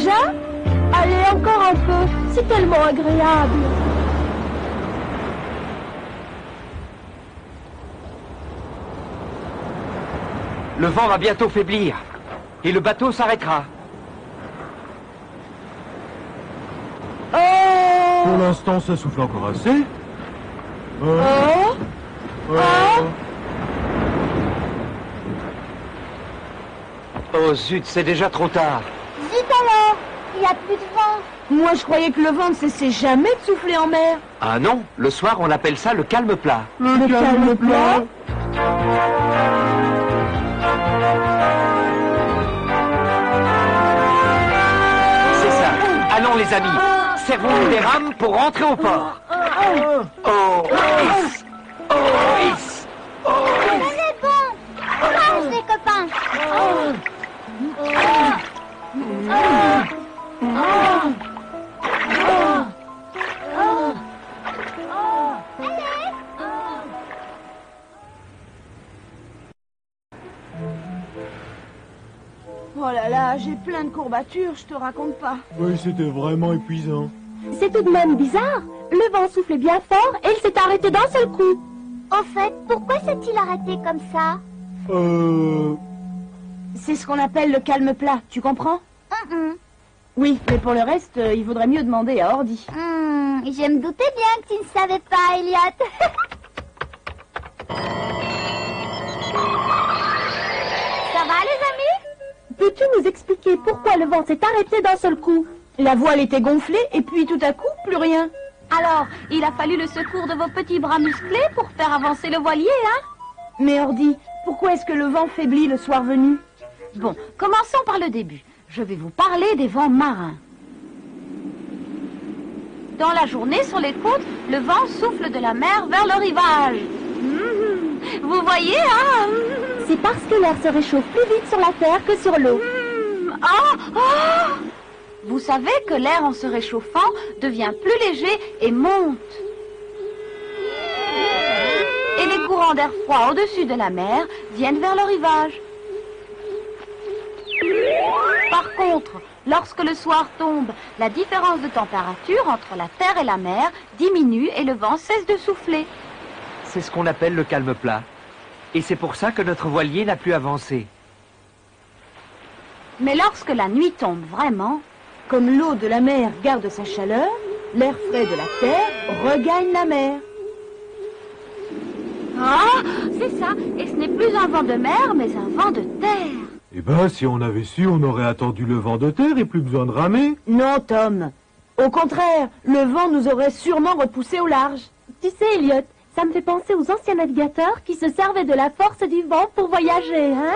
Déjà? Allez, encore un peu. C'est tellement agréable. Le vent va bientôt faiblir. Et le bateau s'arrêtera. Oh! Pour l'instant, ça souffle encore assez. Oh! Oh zut, c'est déjà trop tard. Zut alors, il n'y a plus de vent. Moi, je croyais que le vent ne cessait jamais de souffler en mer. Ah non, le soir on appelle ça le calme plat. Le calme plat? C'est ça. Allons les amis, servons-nous des rames pour rentrer au port. Oh, is. Oh, is. Oh, is. C'est bon. Marche les copains. Oh là là, j'ai plein de courbatures, je te raconte pas. Oui, c'était vraiment épuisant. C'est tout de même bizarre. Le vent soufflait bien fort et il s'est arrêté d'un seul coup. Au fait, pourquoi s'est-il arrêté comme ça? C'est ce qu'on appelle le calme plat, tu comprends? Oui, mais pour le reste, il vaudrait mieux demander à Ordi. Je me doutais bien que tu ne savais pas, Elliot. Ça va, les amis? Peux-tu nous expliquer pourquoi le vent s'est arrêté d'un seul coup? La voile était gonflée et puis tout à coup, plus rien. Alors, il a fallu le secours de vos petits bras musclés pour faire avancer le voilier, hein? Mais Ordi, pourquoi est-ce que le vent faiblit le soir venu? Bon, commençons par le début. Je vais vous parler des vents marins. Dans la journée, sur les côtes, le vent souffle de la mer vers le rivage. Vous voyez, hein? C'est parce que l'air se réchauffe plus vite sur la terre que sur l'eau. Vous savez que l'air, en se réchauffant, devient plus léger et monte. Et les courants d'air froid au-dessus de la mer viennent vers le rivage. Par contre, lorsque le soir tombe, la différence de température entre la terre et la mer diminue et le vent cesse de souffler. C'est ce qu'on appelle le calme plat. Et c'est pour ça que notre voilier n'a plus avancé. Mais lorsque la nuit tombe vraiment, Comme l'eau de la mer garde sa chaleur, l'air frais de la terre regagne la mer. c'est ça, et ce n'est plus un vent de mer, mais un vent de terre. Eh ben, si on avait su, on aurait attendu le vent de terre et plus besoin de ramer. Non, Tom. Au contraire, le vent nous aurait sûrement repoussés au large. Tu sais, Elliot, ça me fait penser aux anciens navigateurs qui se servaient de la force du vent pour voyager, hein?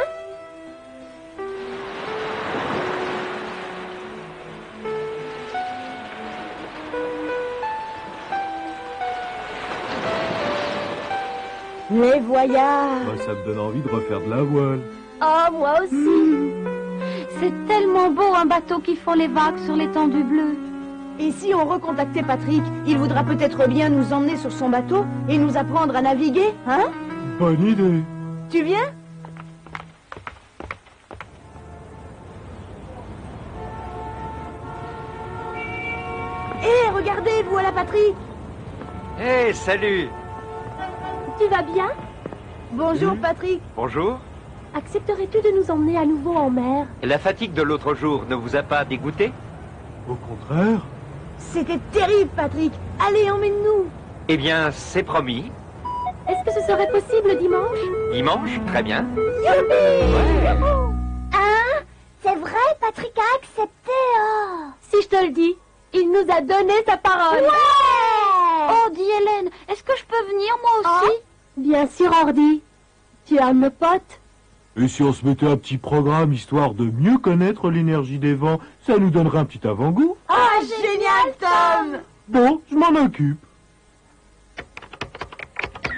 Les voyages. Ben, ça me donne envie de refaire de la voile. Oh, moi aussi. C'est tellement beau un bateau qui font les vagues sur l'étendue bleue. Et si on recontactait Patrick, il voudra peut-être bien nous emmener sur son bateau et nous apprendre à naviguer, hein? Bonne idée. Tu viens? Hé, regardez, voilà Patrick. Hé, salut. Tu vas bien? Bonjour Patrick. Bonjour. Accepterais-tu de nous emmener à nouveau en mer? La fatigue de l'autre jour ne vous a pas dégoûté? Au contraire. C'était terrible Patrick. Allez, emmène-nous. Eh bien, c'est promis. Est-ce que ce serait possible dimanche? Dimanche, très bien. Hein? C'est vrai, Patrick a accepté, oh. Si je te le dis, il nous a donné sa parole. Ouais! Oh, dit Hélène, est-ce que je peux venir moi aussi? Bien sûr, Ordi. Tu as me pote. Et si on se mettait un petit programme histoire de mieux connaître l'énergie des vents, ça nous donnerait un petit avant-goût. Ah, génial, Tom. Bon, je m'en occupe.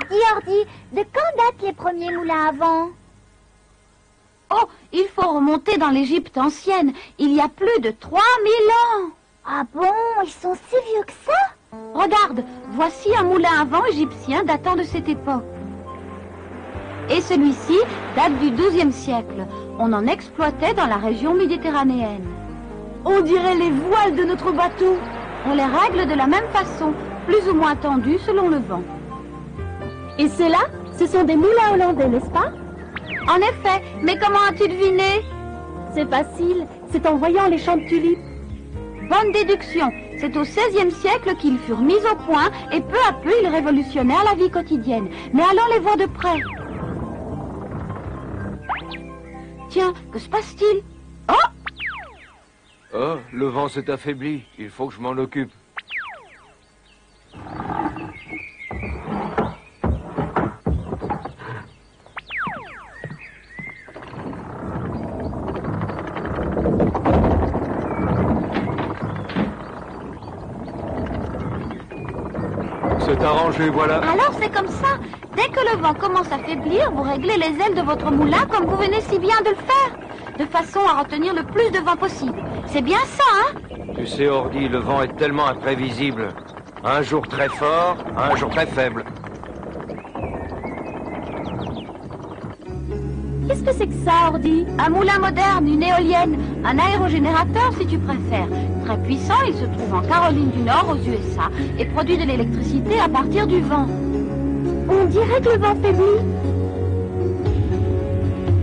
Dis, Ordi, de quand datent les premiers moulins à vent? Oh, il faut remonter dans l'Égypte ancienne. Il y a plus de 3000 ans. Ah bon, ils sont si vieux que ça? Regarde, voici un moulin à vent égyptien datant de cette époque. Et celui-ci date du XIIe siècle. On en exploitait dans la région méditerranéenne. On dirait les voiles de notre bateau. On les règle de la même façon, plus ou moins tendues selon le vent. Et ceux-là, ce sont des moulins hollandais, n'est-ce pas? En effet, mais comment as-tu deviné? C'est facile, c'est en voyant les champs de tulipes. Bonne déduction. C'est au XVIe siècle qu'ils furent mis au point et peu à peu ils révolutionnèrent la vie quotidienne. Mais allons les voir de près. Tiens, que se passe-t-il? Oh! Oh, le vent s'est affaibli. Il faut que je m'en occupe. C'est arrangé, voilà. Alors c'est comme ça. Dès que le vent commence à faiblir, vous réglez les ailes de votre moulin comme vous venez si bien de le faire. De façon à retenir le plus de vent possible. C'est bien ça, hein? Tu sais, Ordi, le vent est tellement imprévisible. Un jour très fort, un jour très faible. Qu'est-ce que c'est que ça, Ordi? Un moulin moderne, une éolienne, un aérogénérateur si tu préfères. Très puissant, il se trouve en Caroline du Nord, aux USA, et produit de l'électricité à partir du vent. On dirait que le vent faiblit.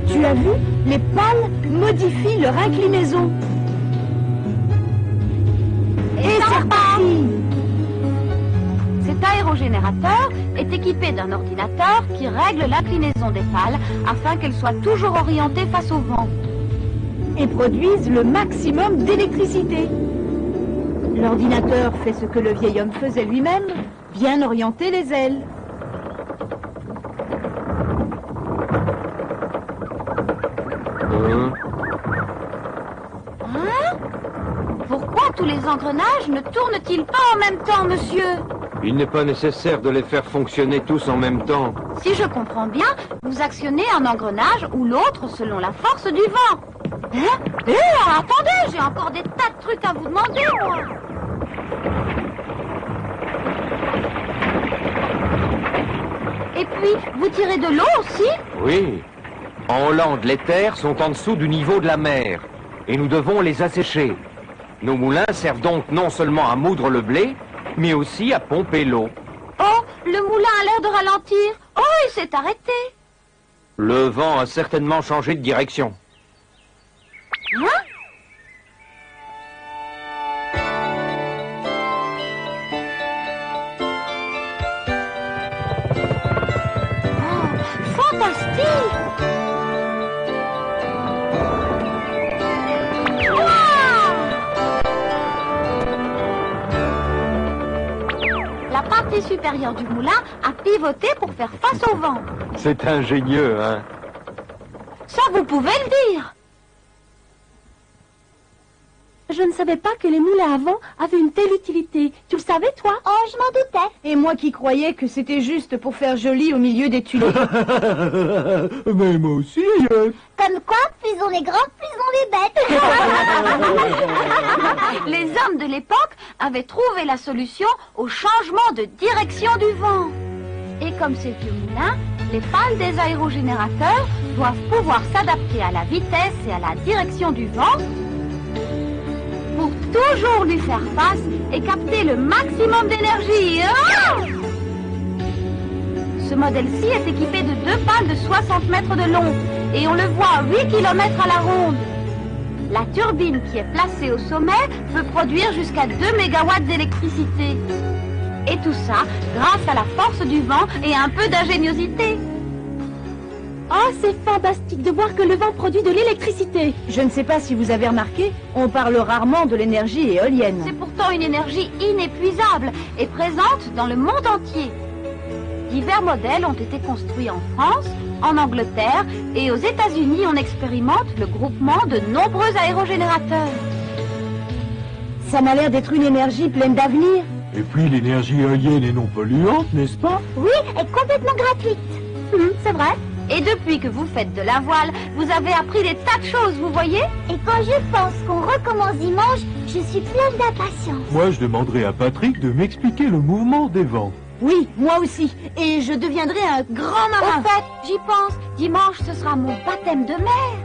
Tu as vu? Les pales modifient leur inclinaison. Et c'est reparti! Cet aérogénérateur est équipé d'un ordinateur qui règle l'inclinaison des pales afin qu'elles soient toujours orientées face au vent. Et produisent le maximum d'électricité. L'ordinateur fait ce que le vieil homme faisait lui-même, bien orienter les ailes. Hein? Pourquoi tous les engrenages ne tournent-ils pas en même temps, monsieur? Il n'est pas nécessaire de les faire fonctionner tous en même temps. Si je comprends bien, vous actionnez un engrenage ou l'autre selon la force du vent. Hein? Attendez, j'ai encore des tas de trucs à vous demander, moi. Et puis, vous tirez de l'eau aussi? Oui. En Hollande, les terres sont en dessous du niveau de la mer. Et nous devons les assécher. Nos moulins servent donc non seulement à moudre le blé, mais aussi à pomper l'eau. Oh, le moulin a l'air de ralentir. Oh, il s'est arrêté. Le vent a certainement changé de direction. Hein? Oh, fantastique! La partie supérieure du moulin a pivoté pour faire face au vent. C'est ingénieux, hein? Ça, vous pouvez le dire. Je ne savais pas que les moulins à vent avaient une telle utilité. Tu le savais, toi? Oh, je m'en doutais. Et moi qui croyais que c'était juste pour faire joli au milieu des tulipes. Mais moi aussi, Comme quoi, plus on est grand, plus on est bête. Les hommes de l'époque avaient trouvé la solution au changement de direction du vent. Et comme ces vieux moulins, les pales des aérogénérateurs doivent pouvoir s'adapter à la vitesse et à la direction du vent pour toujours lui faire face et capter le maximum d'énergie. Ah! Ce modèle-ci est équipé de 2 pales de 60 mètres de long et on le voit à 8 km à la ronde. La turbine qui est placée au sommet peut produire jusqu'à 2 mégawatts d'électricité. Et tout ça grâce à la force du vent et un peu d'ingéniosité. Oh, c'est fantastique de voir que le vent produit de l'électricité. Je ne sais pas si vous avez remarqué, on parle rarement de l'énergie éolienne. C'est pourtant une énergie inépuisable et présente dans le monde entier. Divers modèles ont été construits en France, en Angleterre et aux États-Unis. On expérimente le groupement de nombreux aérogénérateurs. Ça m'a l'air d'être une énergie pleine d'avenir. Et puis l'énergie éolienne est non polluante, n'est-ce pas? Oui, et complètement gratuite. C'est vrai. Et depuis que vous faites de la voile, vous avez appris des tas de choses, vous voyez? Et quand je pense qu'on recommence dimanche, je suis pleine d'impatience. Moi, je demanderai à Patrick de m'expliquer le mouvement des vents. Oui, moi aussi. Et je deviendrai un grand marin. Au fait, j'y pense. Dimanche, ce sera mon baptême de mer.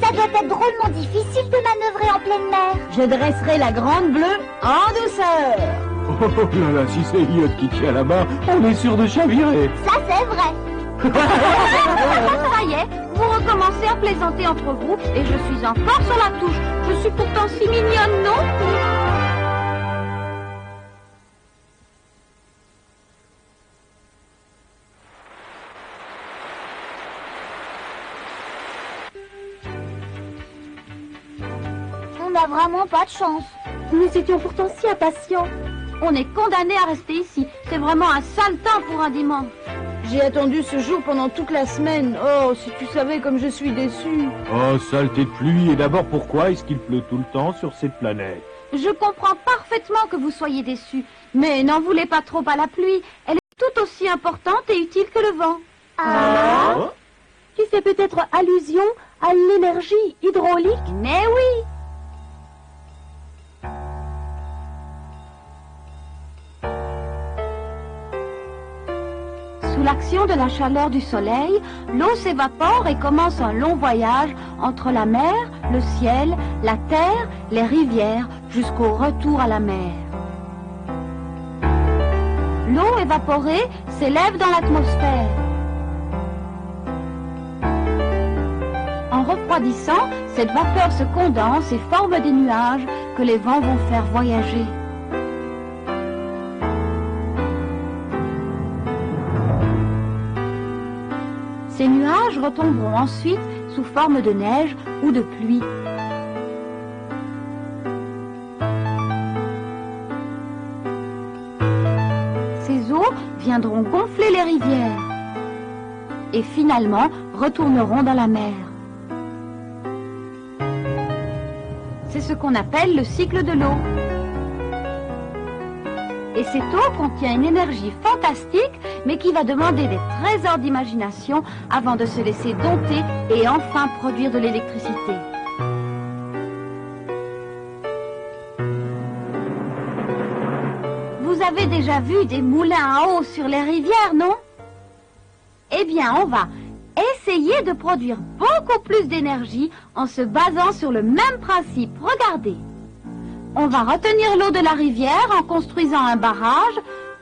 Ça doit être drôlement difficile de manœuvrer en pleine mer. Je dresserai la grande bleue en douceur. Oh là là, si c'est Elliot qui tient la main, on est sûr de chavirer. Ça, c'est vrai. Ça y est, vous recommencez à plaisanter entre vous et je suis encore sur la touche. Je suis pourtant si mignonne, non? On n'a vraiment pas de chance. Nous étions pourtant si impatients. On est condamné à rester ici. C'est vraiment un sale temps pour un dimanche. J'ai attendu ce jour pendant toute la semaine. Oh, si tu savais comme je suis déçue. Oh, saleté de pluie. Et d'abord, pourquoi est-ce qu'il pleut tout le temps sur cette planète? Je comprends parfaitement que vous soyez déçus, mais n'en voulez pas trop à la pluie. Elle est tout aussi importante et utile que le vent. Oh. Tu fais peut-être allusion à l'énergie hydraulique? Mais oui! Sous l'action de la chaleur du soleil, l'eau s'évapore et commence un long voyage entre la mer, le ciel, la terre, les rivières, jusqu'au retour à la mer. L'eau évaporée s'élève dans l'atmosphère. En refroidissant, cette vapeur se condense et forme des nuages que les vents vont faire voyager. Ces nuages retomberont ensuite sous forme de neige ou de pluie. Ces eaux viendront gonfler les rivières et finalement retourneront dans la mer. C'est ce qu'on appelle le cycle de l'eau. Et cette eau contient une énergie fantastique, mais qui va demander des trésors d'imagination avant de se laisser dompter et enfin produire de l'électricité. Vous avez déjà vu des moulins à eau sur les rivières, non? Eh bien, on va essayer de produire beaucoup plus d'énergie en se basant sur le même principe. Regardez. On va retenir l'eau de la rivière en construisant un barrage,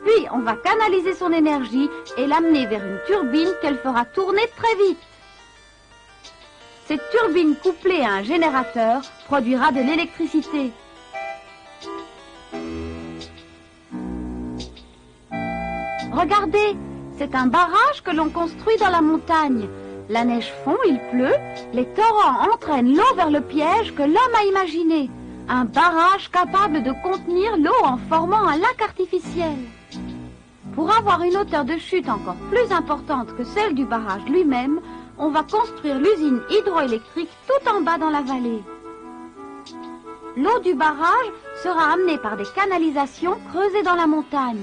puis on va canaliser son énergie et l'amener vers une turbine qu'elle fera tourner très vite. Cette turbine couplée à un générateur produira de l'électricité. Regardez, c'est un barrage que l'on construit dans la montagne. La neige fond, il pleut, les torrents entraînent l'eau vers le piège que l'homme a imaginé. Un barrage capable de contenir l'eau en formant un lac artificiel. Pour avoir une hauteur de chute encore plus importante que celle du barrage lui-même, on va construire l'usine hydroélectrique tout en bas dans la vallée. L'eau du barrage sera amenée par des canalisations creusées dans la montagne.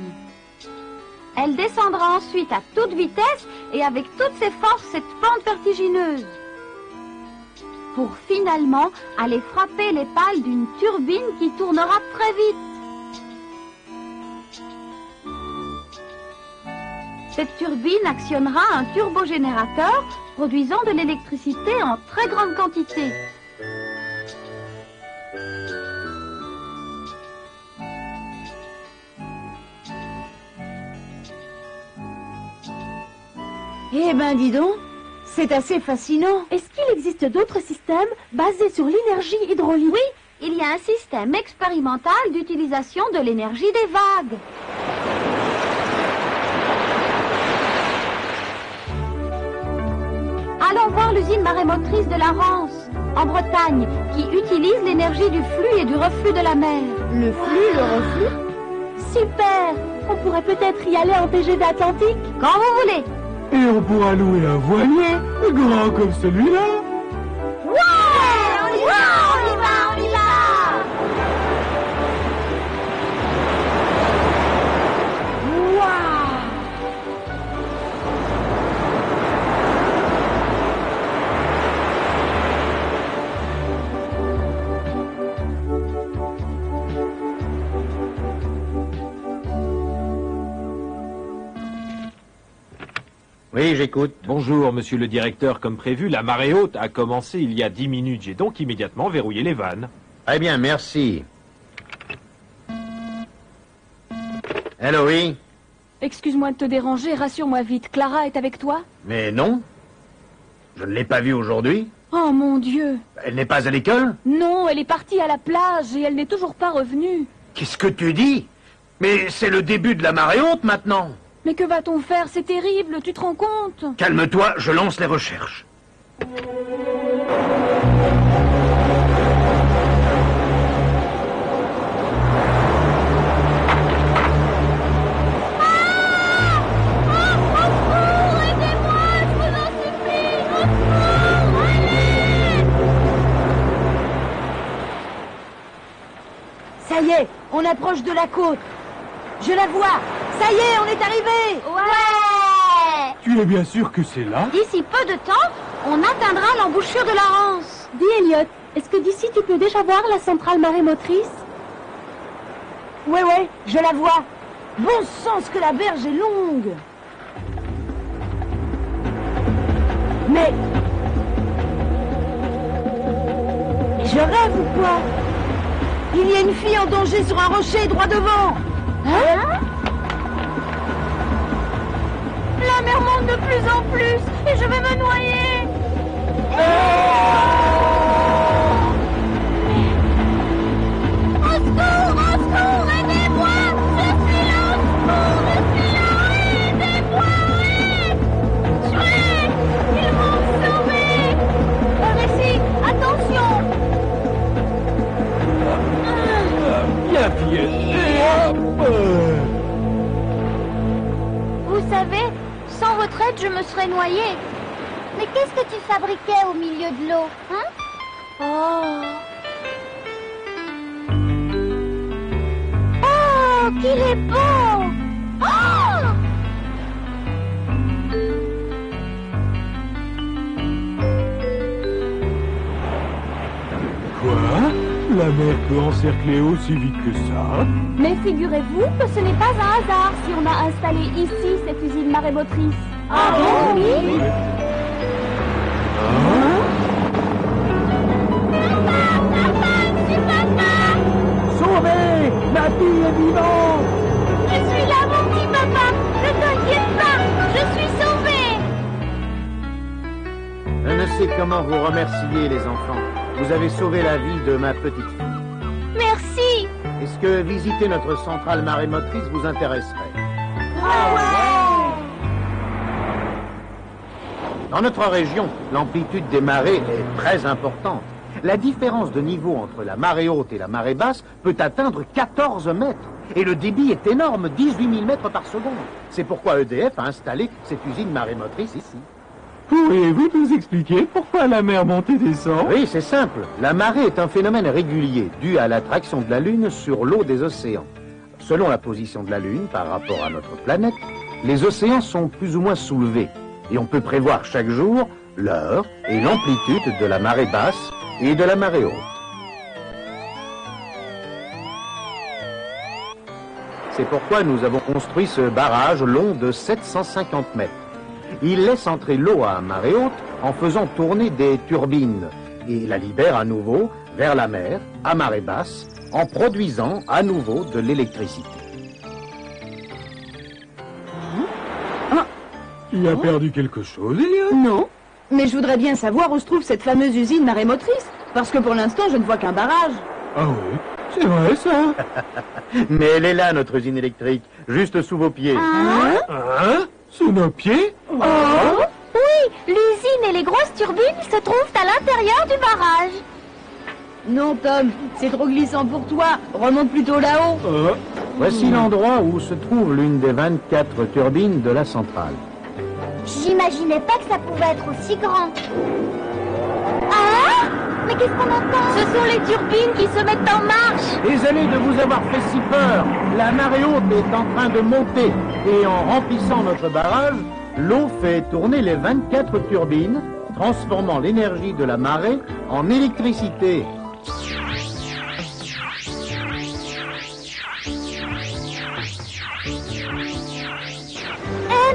Elle descendra ensuite à toute vitesse et avec toutes ses forces cette pente vertigineuse, pour finalement aller frapper les pales d'une turbine qui tournera très vite. Cette turbine actionnera un turbogénérateur produisant de l'électricité en très grande quantité. Eh ben, dis donc, c'est assez fascinant. Est-ce qu'il existe d'autres systèmes basés sur l'énergie hydraulique? Oui, il y a un système expérimental d'utilisation de l'énergie des vagues. Allons voir l'usine marémotrice de la Rance, en Bretagne, qui utilise l'énergie du flux et du reflux de la mer. Le flux, le reflux? Super! On pourrait peut-être y aller en TGV Atlantique? Quand vous voulez. Et on pourra louer un voilier, grand comme celui-là. Ouais, on y va, on y va, on y va. Waouh! Oui, j'écoute. Bonjour, monsieur le directeur. Comme prévu, la marée haute a commencé il y a 10 minutes. J'ai donc immédiatement verrouillé les vannes. Très bien, merci. Hello, oui? Excuse-moi de te déranger, rassure-moi vite. Clara est avec toi? Mais non. Je ne l'ai pas vue aujourd'hui. Oh mon Dieu! Elle n'est pas à l'école? Non, elle est partie à la plage et elle n'est toujours pas revenue. Qu'est-ce que tu dis? Mais c'est le début de la marée haute maintenant. Mais que va-t-on faire? C'est terrible, tu te rends compte? Calme-toi, je lance les recherches. Ça y est, on approche de la côte. Je la vois. Ça y est, on est arrivé. Ouais! Tu es bien sûr que c'est là? D'ici peu de temps, on atteindra l'embouchure de la Rance. Dis, Elliot, est-ce que d'ici tu peux déjà voir la centrale marémotrice? Ouais, je la vois. Bon sang, ce que la berge est longue. Mais je rêve ou quoi? Il y a une fille en danger sur un rocher droit devant. Hein? La mer monte de plus en plus et je vais me noyer. Au secours, aidez-moi! Je suis là, aidez-moi, Shrek! Ils vont me sauver! Par ici, attention! Bien, fillette. Vous savez, sans retraite, je me serais noyée. Mais qu'est-ce que tu fabriquais au milieu de l'eau, hein? Oh, qu'il est beau! Oh! Quoi? La mer peut encercler aussi vite que ça? Mais figurez-vous que ce n'est pas un hasard si on a installé ici cette usine marémotrice. Ah bon? Oui. Sauvez! Ma fille est vivante! Je suis là, mon petit papa! Ne t'inquiète pas! Je suis sauvée! Je ne sais comment vous remercier, les enfants. Vous avez sauvé la vie de ma petite fille. Merci! Est-ce que visiter notre centrale marémotrice vous intéresserait? Dans notre région, l'amplitude des marées est très importante. La différence de niveau entre la marée haute et la marée basse peut atteindre 14 mètres. Et le débit est énorme, 18 000 mètres par seconde. C'est pourquoi EDF a installé cette usine marémotrice ici. Pourriez-vous nous expliquer pourquoi la mer monte et descend? Oui, c'est simple. La marée est un phénomène régulier dû à l'attraction de la Lune sur l'eau des océans. Selon la position de la Lune par rapport à notre planète, les océans sont plus ou moins soulevés. Et on peut prévoir chaque jour l'heure et l'amplitude de la marée basse et de la marée haute. C'est pourquoi nous avons construit ce barrage long de 750 mètres. Il laisse entrer l'eau à marée haute en faisant tourner des turbines et la libère à nouveau vers la mer à marée basse en produisant à nouveau de l'électricité. Tu as perdu quelque chose, Elliot? Non. Mais je voudrais bien savoir où se trouve cette fameuse usine marémotrice. Parce que pour l'instant, je ne vois qu'un barrage. Ah oui, c'est vrai ça. Mais elle est là, notre usine électrique, juste sous vos pieds. Hein? Sous nos pieds? Oui, l'usine et les grosses turbines se trouvent à l'intérieur du barrage. Non, Tom, c'est trop glissant pour toi. Remonte plutôt là-haut. Voici l'endroit où se trouve l'une des 24 turbines de la centrale. J'imaginais pas que ça pouvait être aussi grand. Ah! Mais qu'est-ce qu'on entend? Ce sont les turbines qui se mettent en marche. Désolé de vous avoir fait si peur. La marée haute est en train de monter et en remplissant notre barrage, l'eau fait tourner les 24 turbines, transformant l'énergie de la marée en électricité.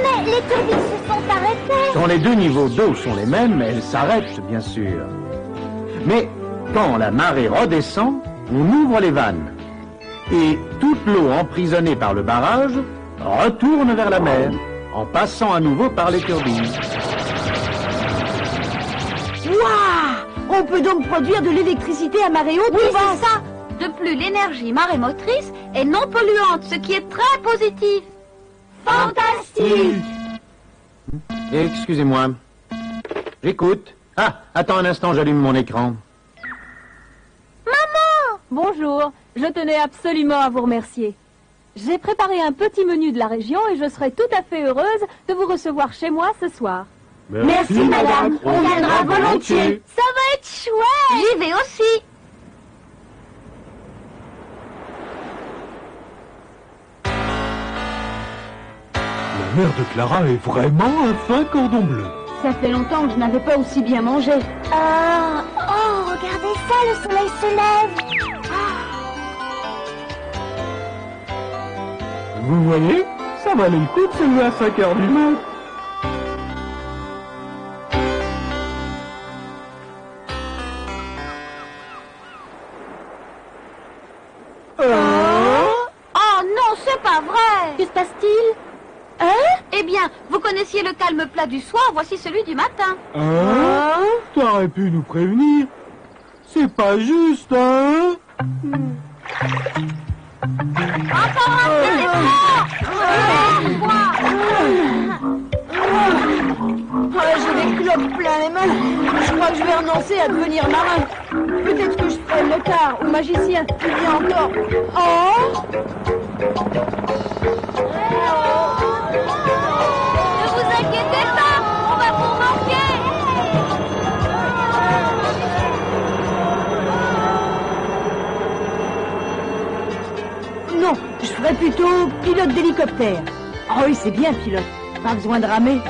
Mais les turbines se sont arrêtées. Quand les deux niveaux d'eau sont les mêmes, elles s'arrêtent, bien sûr. Mais quand la marée redescend, on ouvre les vannes. Et toute l'eau emprisonnée par le barrage retourne vers la mer, en passant à nouveau par les turbines. Waouh! On peut donc produire de l'électricité à marée haute. Oui, c'est ça. De plus, l'énergie marémotrice est non polluante, ce qui est très positif. Fantastique! Excusez-moi. J'écoute. Ah, attends un instant, j'allume mon écran. Bonjour, je tenais absolument à vous remercier. J'ai préparé un petit menu de la région et je serai tout à fait heureuse de vous recevoir chez moi ce soir. Merci, madame, on viendra volontiers. Ça va être chouette. J'y vais aussi. La mère de Clara est vraiment un fin cordon bleu. Ça fait longtemps que je n'avais pas aussi bien mangé. Oh, regardez ça, le soleil se lève. Vous voyez, ça valait le coup de se lever à 5 heures du mat. Oh non, c'est pas vrai. Que se passe-t-il? Eh bien, vous connaissiez le calme plat du soir, voici celui du matin. Hein? T'aurais pu nous prévenir. C'est pas juste, hein? Encore un petit effort. J'ai des clopes plein les mains. Je crois que je vais renoncer à devenir marin. Peut-être que je serai motard ou magicien. Ou bien encore. Oh! Ne vous inquiétez pas, on va vous manquer. Non, je ferais plutôt pilote d'hélicoptère. Oh oui, c'est bien pilote. Pas besoin de ramer.